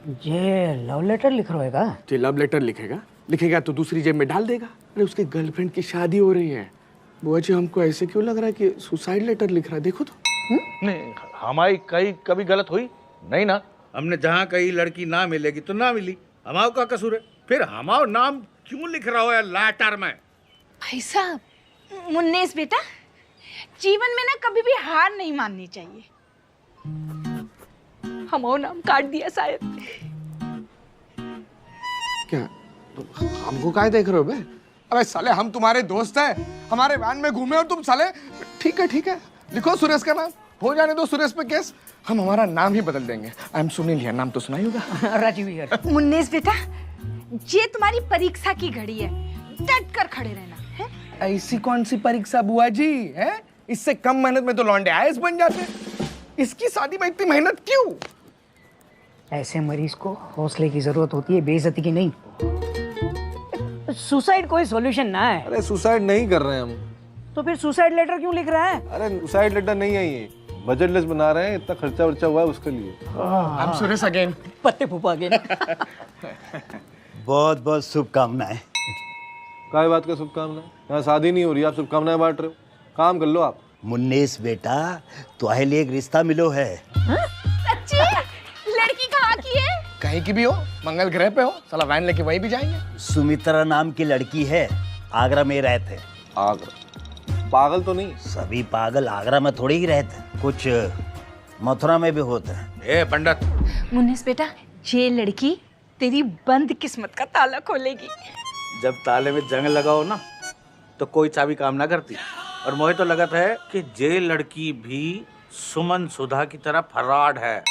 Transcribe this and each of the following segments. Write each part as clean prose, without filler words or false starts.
ये love letter लिख रहेगा? ये लव लेटर लिखेगा तो दूसरी जेब में डाल देगा। अरे उसकी गर्लफ्रेंड की शादी हो रही है। बुआ जी हमको ऐसे क्यों लग रहा है कि सुसाइड लेटर लिख रहा है? देखो तो। नहीं, हमारी कभी गलत हुई नहीं ना। हमने जहाँ कहीं लड़की ना मिलेगी तो ना मिली, हमारा का कसूर है? फिर हमारा नाम क्यों लिख रहा हो यार लेटर में? भाई साहब, मुन्नेस बेटा, जीवन में ना कभी भी हार नहीं माननी चाहिए। हमारा नाम काट दिया शायद। क्या तो हमको काहे देख रहे हो बे? अबे साले हम तुम्हारे दोस्त हैं, हमारे वैन में घूमे और तुम साले। ठीक है लिखो सुरेश का नाम, हो जाने दो सुरेश पे केस। हम हमारा नाम ही बदल देंगे। आई एम सुनील हियर, नाम तो सुना ही होगा। राजीव हियर। मुन्नेस बेटा, ये तुम्हारी परीक्षा की घड़ी है, डट कर खड़े रहना है। ऐसी कौन सी परीक्षा बुआ जी है? इससे कम मेहनत में तो लौंडे आईएएस बन जाते। इसकी शादी में इतनी मेहनत क्यों? ऐसे मरीज को हौसले की जरूरत होती है, बेइज्जती की नहीं। सुसाइड कोई सॉल्यूशन ना है। अरे सुसाइड नहीं कर रहे हैं हम। तो फिर सुसाइड लेटर क्यों लिख रहा है? अरे सुसाइड लेटर नहीं है ये, बजट लिस्ट बना रहे हैं, इतना खर्चा वर्चा हुआ है उसके लिए। I am Suresh again. पत्ते फूफा अगेन। बहुत बहुत शुभकामनाएं। काय बात का शुभकामनाएं? यहाँ शादी नहीं हो रही, आप शुभकामनाएं बांट रहे हो। काम कर लो आप। मुन्नेस बेटा, तुम्हारे लिए एक रिश्ता मिलो है। सच्ची? लड़की कहाँ की है? कहीं की भी हो, मंगल ग्रह पे हो, साला वैन लेके वहीं भी जाएंगे। सुमित्रा नाम की लड़की है, आगरा में रहते। आगरा? पागल तो नहीं? सभी पागल आगरा में थोड़ी ही रहते, कुछ मथुरा में भी होते हैं। ए पंडित, मुन्नेस बेटा, ये लड़की तेरी बंद किस्मत का ताला खोलेगी। जब ताले में जंग लगाओ ना तो कोई चाबी काम ना करती। और मुझे तो लगता है कि ये लड़की भी सुमन सुधा की तरह फराड है।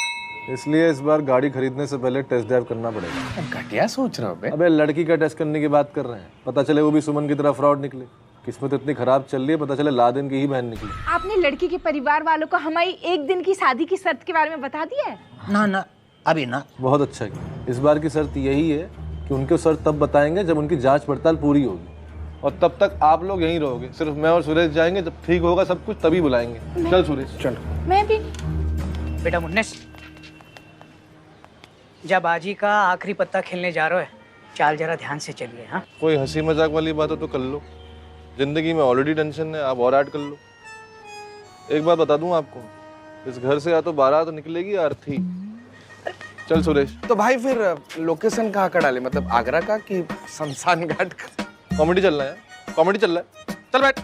इसलिए इस बार गाड़ी खरीदने से पहले टेस्ट ड्राइव करना पड़ेगा। घटिया सोच रहे हो बे? अबे लड़की का टेस्ट करने की बात कर रहे हैं, पता चले वो भी सुमन की तरह फ्रॉड निकले। किस्मत इतनी खराब चल रही है, पता चले लादेन की ही बहन निकली। आपने लड़की के परिवार वालों को हमारी एक दिन की शादी की शर्त के बारे में बता दिया है? ना अभी ना। बहुत अच्छा किया। इस बार की शर्त यही है कि उनको शर्त तब बताएंगे जब उनकी जांच पड़ताल पूरी होगी, और तब तक आप लोग यहीं रहोगे। सिर्फ मैं और सुरेश जाएंगे, जब ठीक होगा सब कुछ तभी बुलाएंगे। चल सुरेश चल। मैं भी। बेटा मुन्नेस, जब बाजी का आखिरी पत्ता खेलने जा रहे हो, चाल जरा ध्यान से चलिए। हाँ, कोई हंसी मजाक वाली बात हो तो कर लो, जिंदगी में ऑलरेडी टेंशन है, आप और ऐड कर लो। एक बात बता दूं आपको, इस घर से या तो बारात निकलेगी या अर्थी। चल सुरेश। तो भाई फिर लोकेशन कहाँ का डाले? मतलब आगरा का कि शमशान घाट का? कॉमेडी चल रहा है, कॉमेडी चल रहा है। चल बैठ।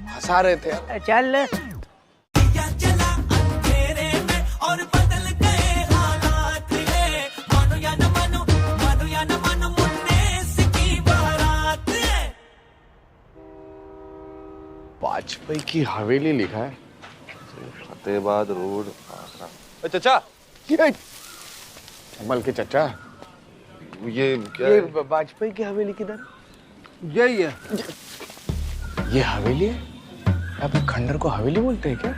हंसा रहे थे यार। चल। वाजपेयी की हवेली लिखा है। फतेहाबाद रोड आगरा। चाचा, कमल के चचा, ये क्या ये है? वाजपेयी की हवेली किधर? यही है। ये हवेली है? आप खंडर को हवेली बोलते हैं क्या?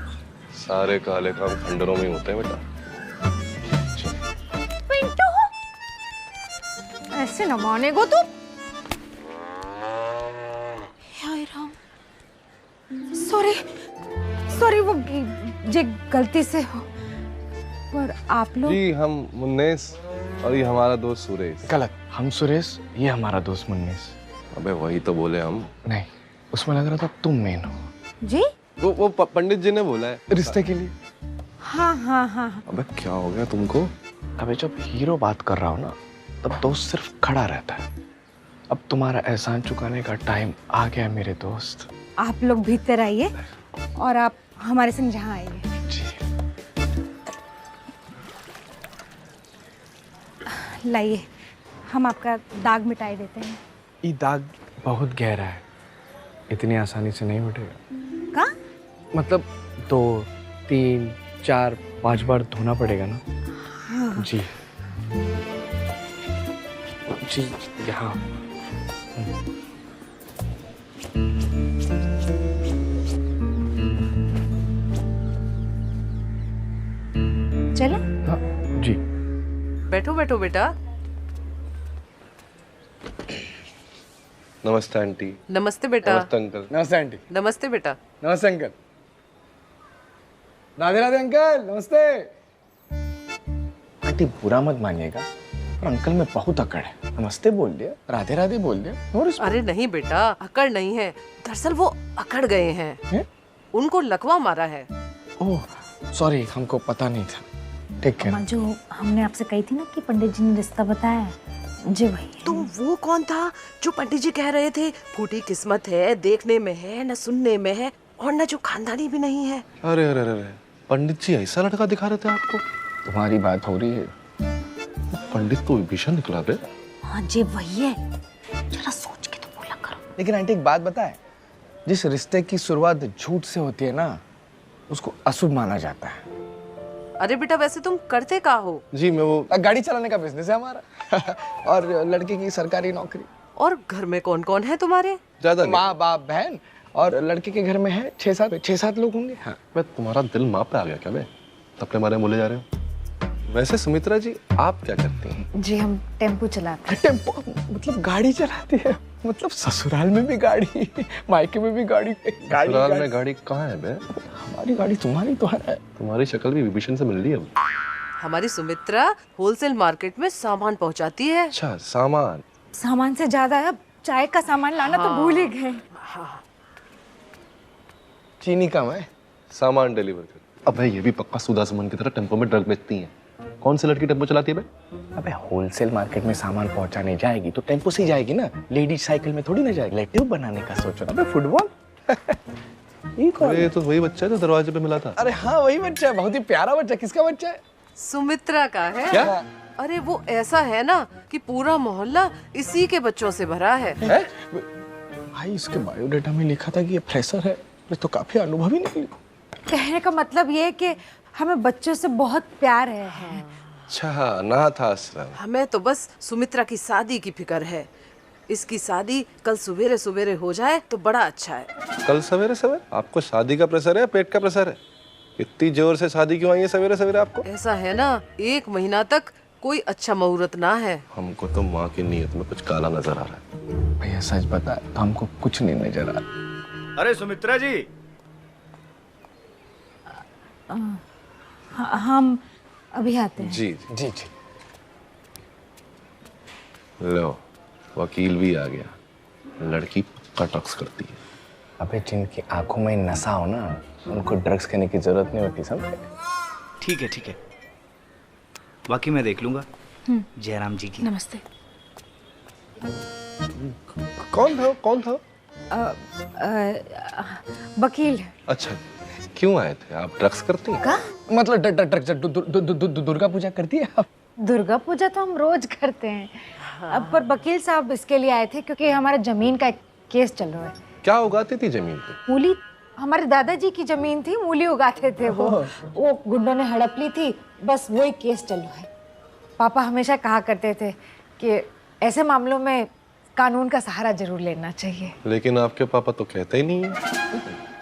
सारे काले काम खंडरों में होते हैं बेटा। पिंटू, ऐसे न मानेगो तू। हाय राम, सॉरी, वो जे गलती से हो। पर आप लोग? जी हम मुन्नेस और ये हमारा दोस्त सुरेश। गलत, हम सुरेश, ये हमारा दोस्त मुन्नेस। अबे वही तो बोले हम। नहीं, उसमें लग रहा था तुम मेन हो। जी? वो पंडित जी ने बोला है रिश्ते के लिए। हाँ। अबे क्या हो गया तुमको? अबे जब हीरो बात कर रहा हो ना, तब दोस्त सिर्फ खड़ा रहता है। अब तुम्हारा एहसान चुकाने का टाइम आ गया मेरे दोस्त। आप लोग भीतर आइए और आप हमारे संग जहाँ आइए। जी। लाइए, हम आपका दाग मिटाई देते हैं। ये दाग बहुत गहरा है, इतनी आसानी से नहीं मिटेगा। का? मतलब 2, 3, 4, 5 बार धोना पड़ेगा ना। हाँ। जी यहाँ। चले? हाँ जी। बैठो बैठो बेटा। नमस्ते आंटी। नमस्ते बेटा। नमस्ते अंकल। नमस्ते आंटी। नमस्ते बेटा। नमस्ते अंकल। राधे राधे अंकल, नमस्ते। आंटी बुरा मत मानिएगा, और अंकल में बहुत अकड़ है, नमस्ते बोल दिया, राधे राधे बोल दिया, और इस अरे नहीं बेटा, अकड़ नहीं है, दरअसल वो अकड़ गए हैं। हैं? उनको लकवा मारा है। ओह सॉरी, हमको पता नहीं था। ठीक है। अम्मा, जो हमने आपसे कही थी ना कि पंडित जी ने रिश्ता बताया है, जी वही है। तो वो कौन था जो पंडित जी कह रहे थे फूटी किस्मत है, देखने में है न सुनने में है, और न जो खानदानी भी नहीं है। अरे अरे अरे, पंडित जी ऐसा लड़का दिखा रहे थे आपको? तुम्हारी बात हो रही है। पंडित तो विभीषण निकला बे। हाँ जी वही है, जरा सोच के तो बोला करो। लेकिन आंटी एक बात बताए, जिस रिश्ते की शुरुआत झूठ से होती है ना, उसको अशुभ माना जाता है। अरे बेटा, वैसे तुम करते क्या हो? जी मैं वो गाड़ी चलाने का बिजनेस है हमारा और लड़के की सरकारी नौकरी। और घर में कौन कौन है तुम्हारे? ज्यादा नहीं। माँ बाप बहन, और लड़के के घर में है 6-7 लोग होंगे। हाँ। बे तुम्हारा दिल माँ पे आ गया क्या बे? अपने बारे में बोले जा रहे हो। वैसे सुमित्रा जी आप क्या करती हैं? जी हम टेम्पो चलाते हैं। टेम्पो मतलब गाड़ी चलाती है? मतलब ससुराल में भी गाड़ी, मायके में भी गाड़ी। ससुराल में गाड़ी कहाँ है बे? हमारी गाड़ी तुम्हारी तो है। तुम्हारी शक्ल भी विभीषण से मिल रही है अब। हमारी सुमित्रा होलसेल मार्केट में सामान पहुंचाती है। अच्छा सामान। सामान से ज्यादा अब चाय का सामान लाना तो भूल ही गए। चीनी कम है। सामान डिलीवर कर। अबे ये भी पक्का सुधा सुमन की तरह टेम्पो में ड्रग बेचती हैं। कौन सी लड़की टेम्पो चलाती है बे? अबे होलसेल मार्केट में सामान पहुंचाने जाएगी तो टेम्पो से जाएगी ना, लेडीज साइकिल में थोड़ी ना जाएगी। रिलेटिव बनाने का सोच रहा। अबे फुटबॉल ये कौन? अरे ये तो वही बच्चा है जो दरवाजे पे मिला था। अरे हाँ वही बच्चा है, बहुत ही प्यारा बच्चा। किसका बच्चा है? सुमित्रा का है। क्या? अरे वो ऐसा है ना कि पूरा मोहल्ला इसी के बच्चों से भरा है। भाई इसके बायोडाटा में लिखा था कि ये फ्रेशर है, ये तो काफी अनुभवी निकली। कहने का मतलब ये है कि हमें बच्चों से बहुत प्यार है। अच्छा अनाथ आश्रम। हमें तो बस सुमित्रा की शादी की फिक्र है। इसकी शादी कल सवेरे सवेरे हो जाए तो बड़ा अच्छा है। कल सवेरे सवेरे? आपको शादी का प्रेशर है, पेट का प्रेशर है? इतनी जोर से शादी क्यों आई है सवेरे सवेरे आपको? ऐसा है ना, 1 महीना तक कोई अच्छा मुहूर्त ना है। हमको तो माँ की नीयत में कुछ काला नजर आ रहा है। भैया सच बता तो हमको कुछ नहीं नजर आ रहा। अरे सुमित्रा जी, हम अभी आते हैं। जी जी जी। लो वकील भी आ गया। लड़की पक्का ड्रग्स करती है। अबे जिनकी आंखों में नशा हो ना, उनको ड्रग्स करने की जरूरत नहीं होती, समझे? ठीक है ठीक है, बाकी मैं देख लूंगा। जयराम जी की। नमस्ते। कौन था? वकील। अच्छा क्यों आए थे आप? ड्रग्स करती हैं? मतलब दुर्गा पूजा करती है आप? दुर्गा पूजा तो हम रोज करते हैं। अब पर वकील साहब इसके लिए आए थे क्योंकि हमारा जमीन का एक केस चल रहा है। क्या उगाती थी जमीन पे? मूली। हमारे दादाजी की जमीन थी, मूली उगाते थे वो गुंडों ने हड़प ली थी, बस वही केस चल रहा है। पापा हमेशा कहा करते थे कि ऐसे मामलों में कानून का सहारा जरूर लेना चाहिए। लेकिन आपके पापा तो कहते ही नहीं है।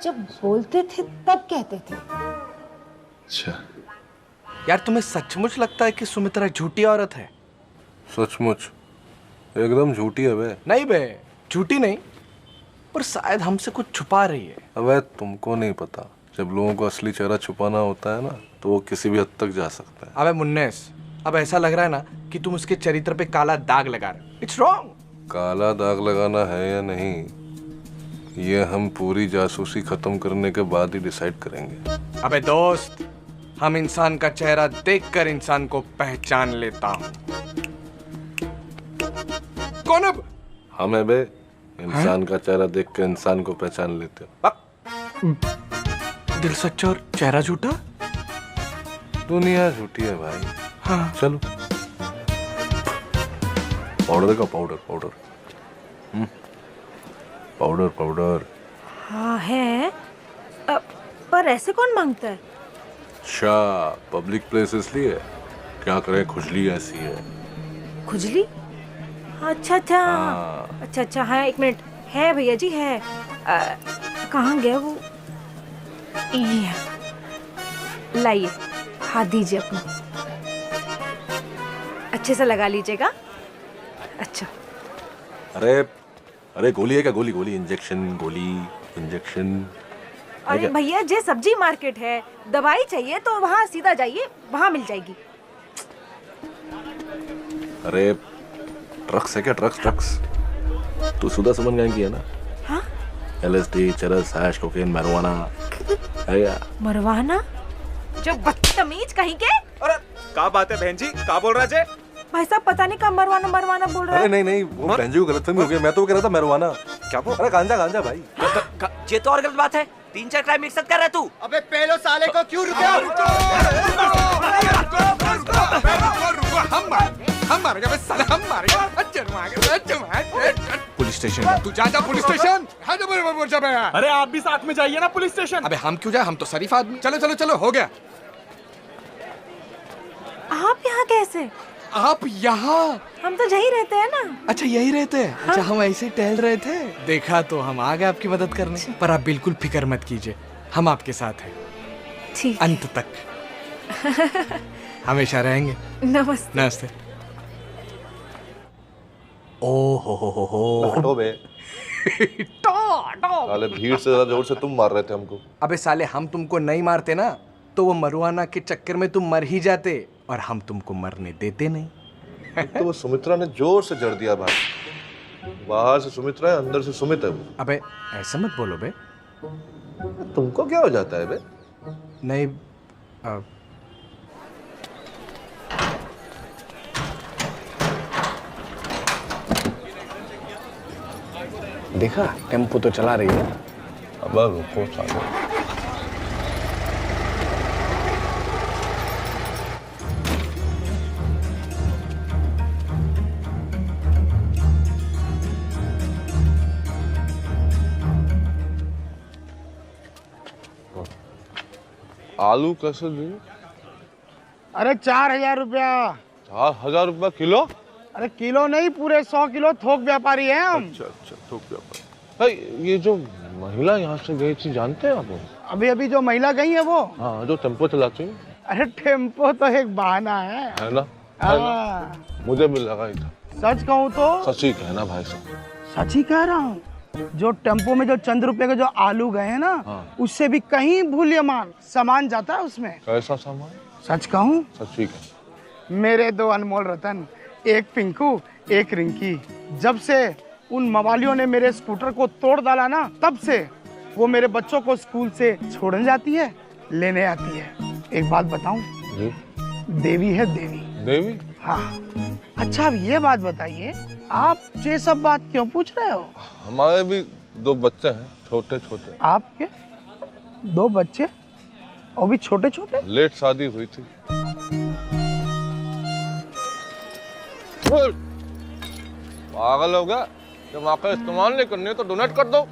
जब बोलते थे तब कहते थे। अच्छा यार तुम्हें सचमुच लगता है कि सुमित्रा झूठी औरत है? सचमुच एकदम झूठी है बे। नहीं बे, झूठी नहीं, पर शायद हमसे कुछ छुपा रही है। अबे तुमको नहीं पता, जब लोगों को असली चेहरा छुपाना होता है ना तो वो किसी भी हद तक जा सकता है। अबे मुन्नेस, अब ऐसा लग रहा है ना कि तुम उसके चरित्र पे काला दाग लगा रहे हो। It's wrong. काला दाग लगाना है या नहीं, ये हम पूरी जासूसी खत्म करने के बाद ही डिसाइड करेंगे। अबे दोस्त, हम इंसान का चेहरा देखकर इंसान को पहचान लेता हूँ। कौन अब? हम है बे, इंसान का चेहरा देख के इंसान को पहचान लेते हो। दिल सच्चा और चेहरा झूठा। दुनिया झूठी है भाई। हाँ। चलो पाउडर का पाउडर पाउडर पाउडर। हाँ है, पर ऐसे कौन मांगता है? अच्छा पब्लिक प्लेस इसलिए, क्या करें खुजली ऐसी है। खुजली? अच्छा अच्छा अच्छा अच्छा। हाँ 1 मिनट, है भैया जी है। कहाँ गया वो? ये है, लाइए, हाथ दीजिए अपना, अच्छे से लगा लीजिएगा। अच्छा। अरे गोली है क्या? गोली इंजेक्शन। अरे भैया जे सब्जी मार्केट है, दवाई चाहिए तो वहाँ सीधा जाइए, वहाँ मिल जाएगी। अरे ड्रग्स है क्या? ड्रग्स तू सुधा सुमन गैंग की है ना? हाँ? LSD, चरस, हैश, कोकेन, marijuana है क्या? मरवाना? जो बदतमीज कहीं के। अरे क्या बात है बहन जी, क्या बोल रहा है? भाई साहब पता नहीं कब मरवाना बोल रहा अरे है। नहीं वो बहन जी को गलतफहमी हो गई। मैं तो कह रहा था marijuana। क्या बोल? अरे गांजा भाई। ये तो और गलत बात है। 3-4 क्राइम एक साथ कर रहा है तू। अबे पहलो साले को क्यों रुको? हम मार गए साले, हम मार गए। पुलिस स्टेशन तू जा पुलिस स्टेशन। अरे आप भी साथ में जाइए ना पुलिस स्टेशन। अबे हम क्यों जाए, हम तो शरीफ आदमी। चलो हो गया। आप यहाँ कैसे? आप यहाँ? हम तो यही रहते हैं ना। अच्छा यही रहते हैं? अच्छा हम ऐसे ही टहल रहे थे, देखा तो हम आ गए आपकी मदद करने। पर आप बिल्कुल फिक्र मत कीजिए, हम आपके साथ हैं ठीक। अंत तक हमेशा रहेंगे। नमस्ते। ओ हो हटो बे। साले भीड़ से ज्यादा जोर से तुम मार रहे थे हमको। अबे साले हम तुमको नहीं मारते ना तो वो मरुआना के चक्कर में तुम मर ही जाते, और हम तुमको मरने देते नहीं। तो वो सुमित्रा ने जोर से जड़ दिया भाई। बाहर से सुमित्रा है, अंदर से सुमित है वो। अबे ऐसा मत बोलो बे। तुमको क्या हो जाता है बे? नहीं देखा टेम्पो तो चला रही है। अब रुको साले। आलू कैसे दिए? अरे 4,000 रुपया। 4,000 रुपया किलो? अरे किलो नहीं, पूरे 100 किलो। थोक व्यापारी हैं हम। अच्छा थोक व्यापारी। भाई ये जो महिला यहाँ से गई थी जानते हैं आप? अभी जो महिला गई है वो? हाँ, जो टेम्पो चलाती है। अरे टेम्पो तो एक बहाना है ना? हाँ। मुझे भी लगा ही था। सच कहूँ तो? सच ही कहना भाई साहब। सच ही कह रहा हूँ। जो टेम्पो में जो चंद रुपए के जो आलू गए हैं ना, हाँ। उससे भी कहीं भूल्यमान सामान जाता है उसमें। कैसा सामान? सच कहूँ? सच ही कह। मेरे 2 अनमोल रतन, एक पिंकू एक रिंकी, जब से उन मवालियों ने मेरे स्कूटर को तोड़ डाला ना, तब से वो मेरे बच्चों को स्कूल से छोड़ने जाती है, लेने आती है। एक बात बताऊं? देवी है देवी। देवी? हाँ। अच्छा अब ये बात बताइए, आप ये सब बात क्यों पूछ रहे हो? हमारे भी 2 बच्चे हैं, छोटे छोटे। आपके 2 बच्चे? और भी छोटे छोटे? लेट शादी हुई थी। पागल हो गया? जब आकर इस्तेमाल नहीं करनी है तो डोनेट कर दो।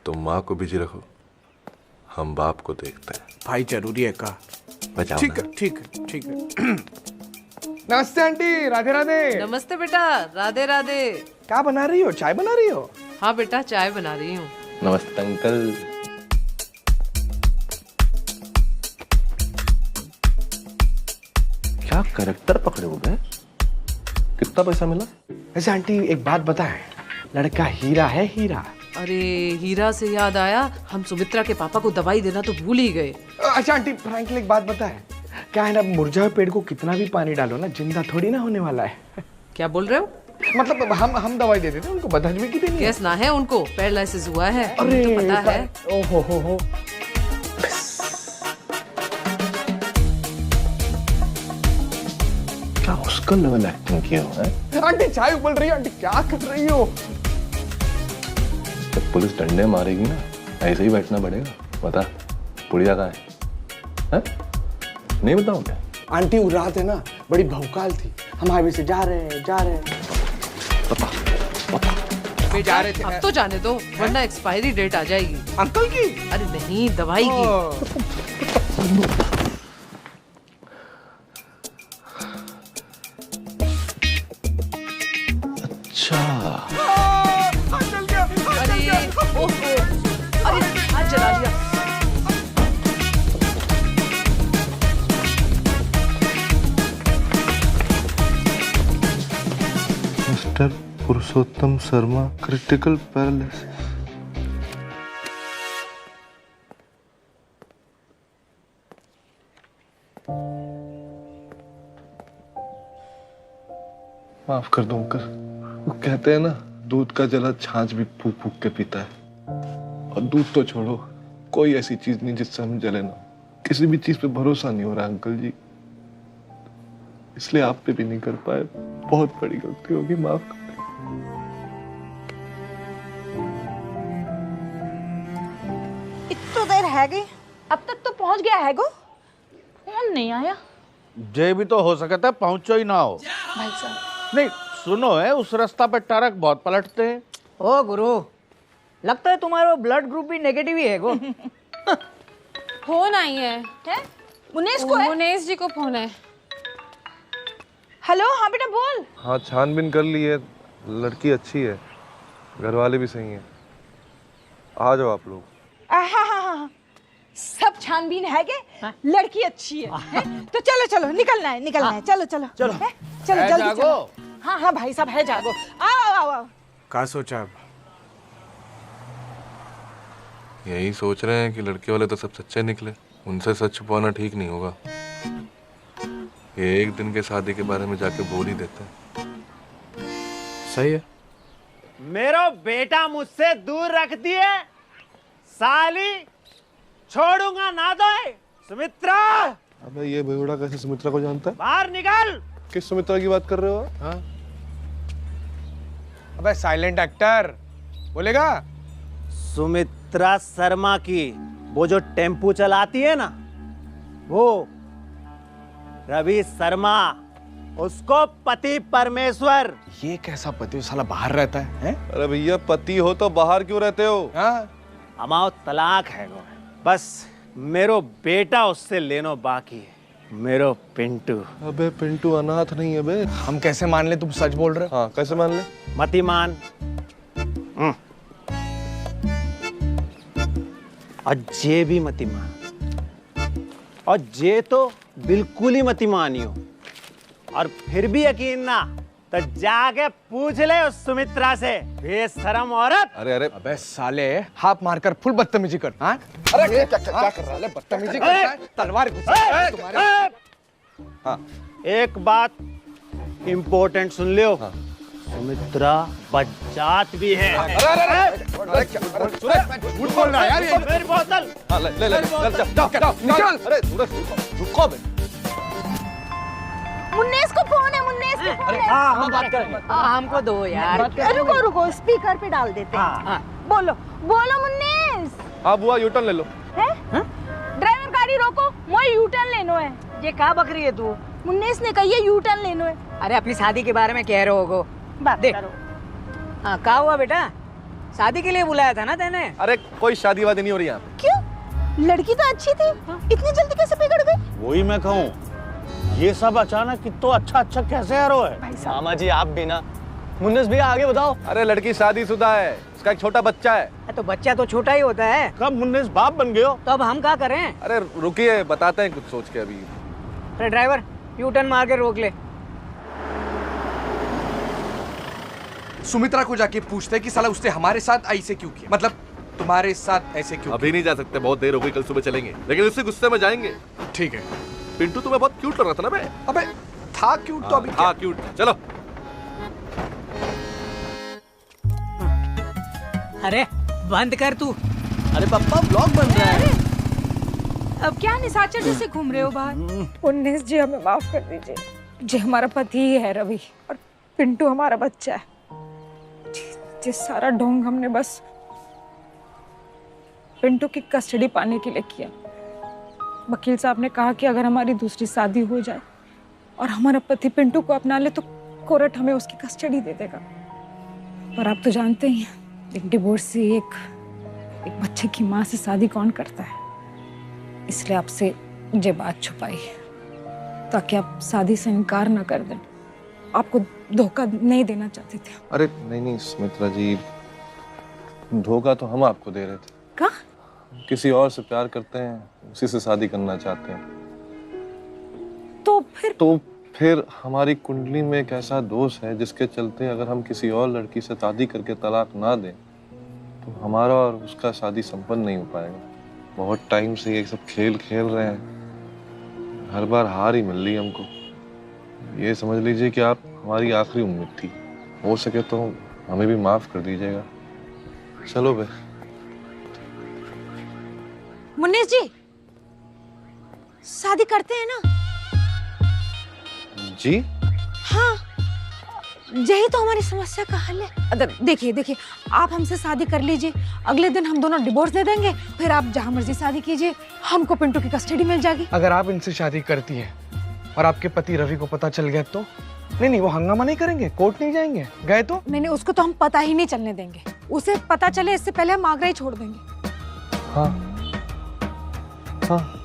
तुम माँ को बिजी रखो, हम बाप को देखते हैं। भाई जरूरी है का? बचाओ ठीक है ठीक है ठीक है। नमस्ते आंटी, राधे राधे। नमस्ते बेटा, राधे राधे। क्या बना रही हो? चाय बना रही हो? हाँ बेटा, चाय बना रही हूँ। नमस्ते अंकल। क्या कैरेक्टर पकड़े हो गए? कितना पैसा मिला? वैसे आंटी एक बात बताएं, लड़का हीरा है हीरा। अरे हीरा से याद आया, हम सुमित्रा के पापा को दवाई देना तो भूल ही गए। अच्छा आंटी फ्रैंकली एक बात बताएं, क्या है ना, मुरझाए पेड़ को कितना भी पानी डालो ना, जिंदा थोड़ी ना होने वाला है। क्या बोल रहे हो? मतलब हम दवाई दे देते हैं उनको, बदहजमी की देनी है। केस ना है उनको, पैरालिसिस हुआ है। अरे तो पता है। ओहो हो। क्या उसका लेवल एक्टिंग किया हुआ है? आंटी चाय उबल रही है, आंटी क्या कर रही हो? जब पुलिस डंडे मारेगी ना, ऐसे ही बैठना पड़ेगा। बता पुड़िया कहाँ है? नहीं बताऊं क्या? आंटी वो रात है ना, बड़ी भौकाल थी, हम हाईवे से जा रहे हैं जा रहे थे। अब तो जाने दो, वरना एक्सपायरी डेट आ जाएगी। अंकल की? अरे नहीं, दवाई की। अरे हाथ जला दिया। Purushottam Sharma, critical paralysis. माफ कर दो अंकल, वो कहते हैं ना, दूध का जला छाछ भी फूक फूक के पीता है। और दूध तो छोड़ो, कोई ऐसी चीज नहीं जिससे हम जले ना। किसी भी चीज पे भरोसा नहीं हो रहा अंकल जी, इसलिए आप पे भी नहीं कर पाए। बहुत बड़ी गलती होगी, माफ कर दें। इतनी देर है गई, अब तक तो पहुंच गया है गो, कौन नहीं आया? जे भी तो हो सकता है पहुंचो ही ना हो। भाई साहब नहीं सुनो है, उस रास्ता पे ट्रक बहुत पलटते हैं। ओ गुरु, लगता है तुम्हारा ब्लड ग्रुप भी नेगेटिव ही है गो। फोन आई है। मुन्नेस को है? मुन्नेस जी को फोन है। हेलो, हाँ बेटा बोल। हाँ, छानबीन कर ली है, लड़की अच्छी है, घर वाले भी सही हैं। आ जाओ आप लोग। हाँ, सब छानबीन है के लड़की अच्छी है? तो चलो चलो, निकलना है चलो चलो चलो चलो जल्दी चलो। हाँ भाई साहब है, जागो। आओ। क्या सोचा अब? यही सोच रहे हैं कि लड़के वाले तो सब सच्चे निकले, उनसे सच छुपाना ठीक नहीं होगा। ये एक दिन के शादी के बारे में जाके बोल ही देते हैं। सही है। मेरा बेटा मुझसे दूर रख दिए, साली छोड़ूंगा ना दो। सुमित्रा, अबे ये बेवड़ा कैसे सुमित्रा को जानता है? बाहर निकल। किस सुमित्रा की बात कर रहे हो? हाँ? अबे साइलेंट एक्टर बोलेगा। सुमित्रा शर्मा की, वो जो टेम्पू चलाती है ना, वो रवि शर्मा, उसको पति परमेश्वर। ये कैसा पति, वो साला बाहर रहता है? अरे भैया, पति हो तो बाहर क्यों रहते हो? हमारा तलाक है गो, बस मेरो बेटा उससे लेनो बाकी है, मेरो पिंटू। अबे पिंटू अनाथ नहीं है बे। हम कैसे मान ले तुम सच बोल रहे हो? हाँ, कैसे मान ले? मती मान। और जे भी मती मान, और जे तो बिल्कुल ही मती मानियो। और फिर भी यकीन ना, तो जाके पूछ ले उस सुमित्रा से, बेशरम औरत। अरे अबे साले, हाथ मारकर फुल बदतमीजी कर। हाँ? अरे क्या कर रहा है? बदतमीजी करता है, तलवार घुसा तुम्हारे। हाँ, एक बात इम्पोर्टेंट सुन लियो। हाँ। सुमित्रा बच्चात भी है। झूठ बोल रहा है यार ये। मेरी बोतल। ले निकल। अरे रुको बे। मुन्नेस को फोन है, मुन्नेस को फोन है। हाँ, हम बात करेंगे। हमको दो यार। रुको, स्पीकर पे डाल देते हैं। बोलो मुन्नेस। हाँ बुआ, यूटर्न ले लो। ड्राइवर गाड़ी रोको, मोए यूटर्न लेनो है। ये कहाँ बकरी है तू? मुन्नेस ने कही है यूटर्न लेनो है। अरे अपनी शादी के बारे में कह रहे हो बात दे। करो। हाँ, क्या हुआ बेटा? शादी के लिए बुलाया था ना तेने? अरे कोई शादी वादी नहीं हो रही यहाँ। क्यों? लड़की तो अच्छी थी, इतनी जल्दी कैसे बिगड़ गई? वही मैं कहूँ, ये सब अचानक तो अच्छा कैसे आ रहा है? मामा जी आप भी ना, मुन्नस भैया आगे बताओ। अरे लड़की शादीशुदा है, उसका एक छोटा बच्चा है। तो बच्चा तो छोटा ही होता है। कब मुन्नस बाप बन गए हो? तो अब हम क्या करें? अरे रुकिए, बताते हैं कुछ सोच के अभी। अरे ड्राइवर, यू टर्न मार के रोक ले। सुमित्रा को जाके पूछते कि साला उसने हमारे साथ ऐसे क्यों किया, मतलब तुम्हारे साथ ऐसे क्यों? अभी नहीं जा सकते, बहुत देर हो गई, कल सुबह चलेंगे, लेकिन उससे गुस्से में जाएंगे। ठीक है। पिंटू तुम्हें बहुत क्यूट लग रहा था ना बे? अबे था क्यूट तो अभी क्या? हाँ क्यूट, चलो। अरे बंद कर तू। अरे पापा ब्लॉग बन रहा है। अब क्या निशाचर जैसे घूम रहे हो बाहर? मुन्नेस जी हमें माफ कर दीजिए। जी हमारा पति ही है रवि, और पिंटू हमारा बच्चा है। जिस सारा ढोंग हमने बस पिंटू की कस्टडी पाने के लिए किया। वकील साहब ने कहा कि अगर हमारी दूसरी शादी हो जाए और हमारा पति पिंटू को अपना ले तो कोर्ट हमें उसकी कस्टडी दे देगा। पर आप तो जानते ही हैं, एक डिवोर्सी एक बच्चे की माँ से शादी कौन करता है। इसलिए आपसे ये बात छुपाई ताकि आप शादी से इनकार न कर दें। आपको धोखा नहीं देना चाहते थे। अरे नहीं सुमित्रा जी, धोखा तो हम आपको दे रहे थे। क्या? किसी और से प्यार करते हैं, उसी से शादी करना चाहते हैं। तो फिर? तो फिर हमारी कुंडली में एक ऐसा दोष है जिसके चलते अगर हम किसी और लड़की से शादी करके तलाक ना दें तो हमारा और उसका शादी संपन्न नहीं हो पाएगा। बहुत टाइम से ये सब खेल खेल रहे हैं, हर बार हार ही मिल रही हमको। ये समझ लीजिए कि आप हमारी आखिरी उम्मीद थी। हो सके तो हमें भी माफ कर दीजिएगा। चलो बे। मुन्नीस जी, शादी करते हैं ना? जी हाँ, यही तो हमारी समस्या का हल है। देखिए देखिए, आप हमसे शादी कर लीजिए, अगले दिन हम दोनों डिवोर्स दे देंगे, फिर आप जहाँ मर्जी शादी कीजिए, हमको पिंटू की कस्टडी मिल जाएगी। अगर आप इनसे शादी करती हैं और आपके पति रवि को पता चल गया तो? नहीं, वो हंगामा नहीं करेंगे, कोर्ट नहीं जाएंगे, गए तो? नहीं, उसको तो हम पता ही नहीं चलने देंगे। उसे पता चले इससे पहले हम आगरा ही छोड़ देंगे। हाँ हाँ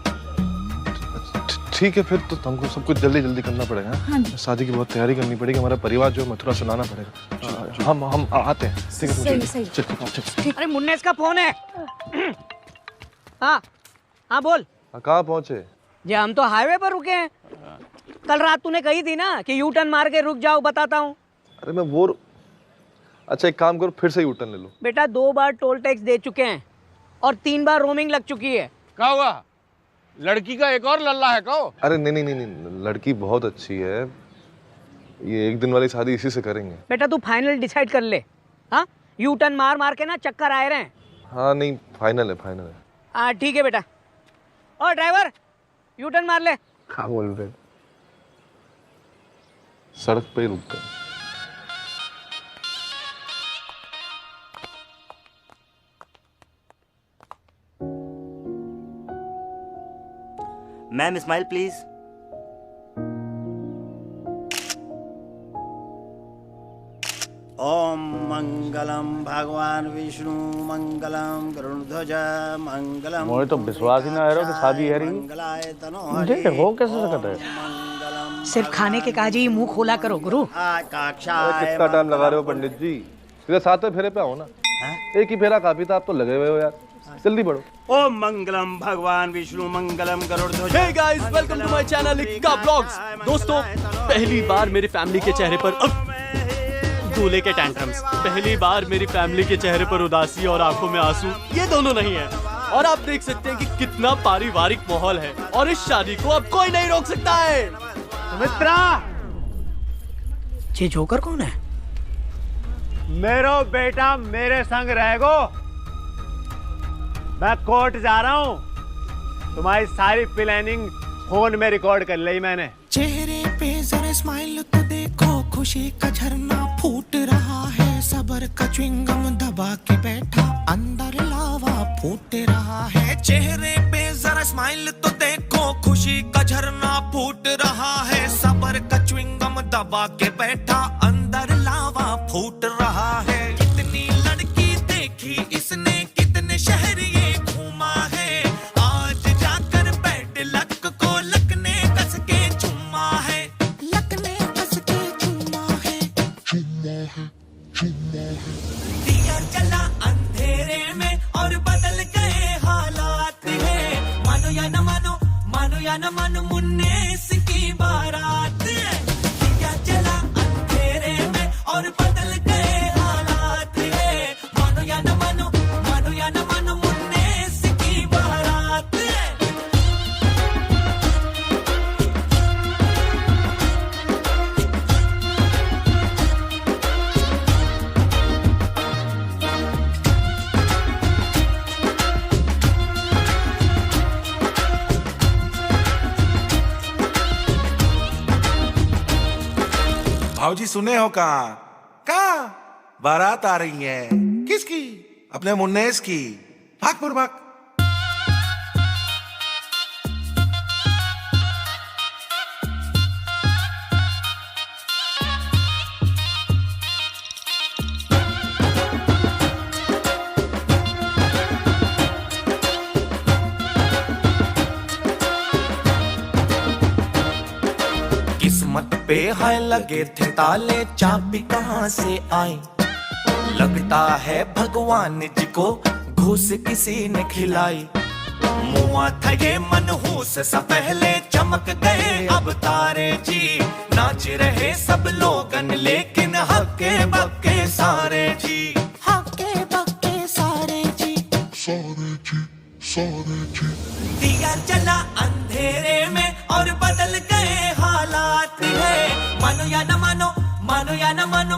ठीक है, फिर तो हमको सब कुछ जल्दी जल्दी करना पड़ेगा। हाँ। शादी की बहुत तैयारी करनी पड़ेगी, हमारा परिवार जो मथुरा से लाना पड़ेगा। हम आते हैं। ठीक है, सही। अरे मुन्नेस का फोन है। हाँ हाँ बोल। कहाँ पहुँचे? जी हम तो हाईवे पर रुके हैं। कल रात तूने कही थी ना कि यू टर्न मार के रुक जाओ, बताता हूँ। अरे मैं वो अच्छा एक काम करो, फिर से यू टर्न ले लो। बेटा 2 बार टोल टैक्स दे चुके हैं और 3 बार रोमिंग लग चुकी है। क्या हुआ? लड़की का एक और लल्ला है कहो? अरे नहीं, लड़की बहुत अच्छी है। ये एक दिन वाली शादी इसी से करेंगे। बेटा तू फाइनल डिसाइड कर ले। हाँ, यू टर्न मार मार के ना चक्कर आए रहे हैं। हाँ नहीं, फाइनल है। हाँ ठीक है बेटा। और ड्राइवर यू टर्न मार ले। हाँ बोल रहे, सड़क पे ही रुक गए। Ma'am smile please. ओम मंगलम भगवान विष्णु मंगलम गरुड़ध्वज मंगलम। मुझे तो विश्वास ही ना आ रहा कि शादी है रही। हो कैसे सकता है? सिर्फ खाने के काज ही मुंह खोला करो गुरु। कितना टाइम लगा रहे हो पंडित जी? सीधे 7वें फेरे पे आओ ना। एक ही फेरा काफी था, आप तो लगे हुए हो यार। जल्दी बढ़ो। ओम मंगलम भगवान विष्णु मंगलम गरुड़ध्वज। Hey guys, welcome to my channel Ikka blogs. दोस्तों, पहली बार मेरी फैमिली के चेहरे पर दूल्हे के टैंट्रम्स, पहली बार मेरी फैमिली के चेहरे पर उदासी और आंखों में आंसू, ये दोनों नहीं है। और आप देख सकते हैं कि कितना पारिवारिक माहौल है और इस शादी को अब कोई नहीं रोक सकता है। सुमित्रा, ये जोकर कौन है? मेरो बेटा मेरे संग रहेगो। मैं कोर्ट जा रहा हूँ। तुम्हारी सारी प्लानिंग फोन में रिकॉर्ड कर ली मैंने। चेहरे पे जरा स्माइल तो देखो, खुशी का झरना फूट रहा है। सबर का च्युइंगम दबा के बैठा, अंदर लावा फूट रहा है। चेहरे पे जरा स्माइल तो देखो, खुशी का झरना फूट रहा है। सबर का च्युइंगम दबा के बैठा, अंदर लावा फूट रहा है। कितनी लड़की देखी इसने, कितने शहर ये घूमा है। आज जाकर बैठ लक को लक ने कस के चुम्मा है। लक ने कस के चुम्मा है। दिया जला अंधेरे में और बदल गए हालात है। मानो या न मानो, मानो या न मानो, मुन्नेस की बारात है। दिया जला अंधेरे में और बदल गए हालात है। मानो या न मानो, मानो या न मानो, मुन्नेस की बारात है। भाऊजी सुने हो कहाँ बारात आ रही है? किसकी? अपने मुन्नेस की। भागपुर भाग। किस्मत पे हाय लगे थे ताले, चाबी कहाँ से आई? लगता है भगवान जी को घूस किसी ने खिलाई। मुआ था ये मनहूस सा पहले चमक गए अब तारे जी, नाच रहे सब लोगन लेकिन हक्के बक्के सारे जी, हक्के बक्के सारे जी, सारे जी, सारे जी। दिया जला अंधेरे में और बदल गए हालात है, मानो या न मानो, मानो या न मानो।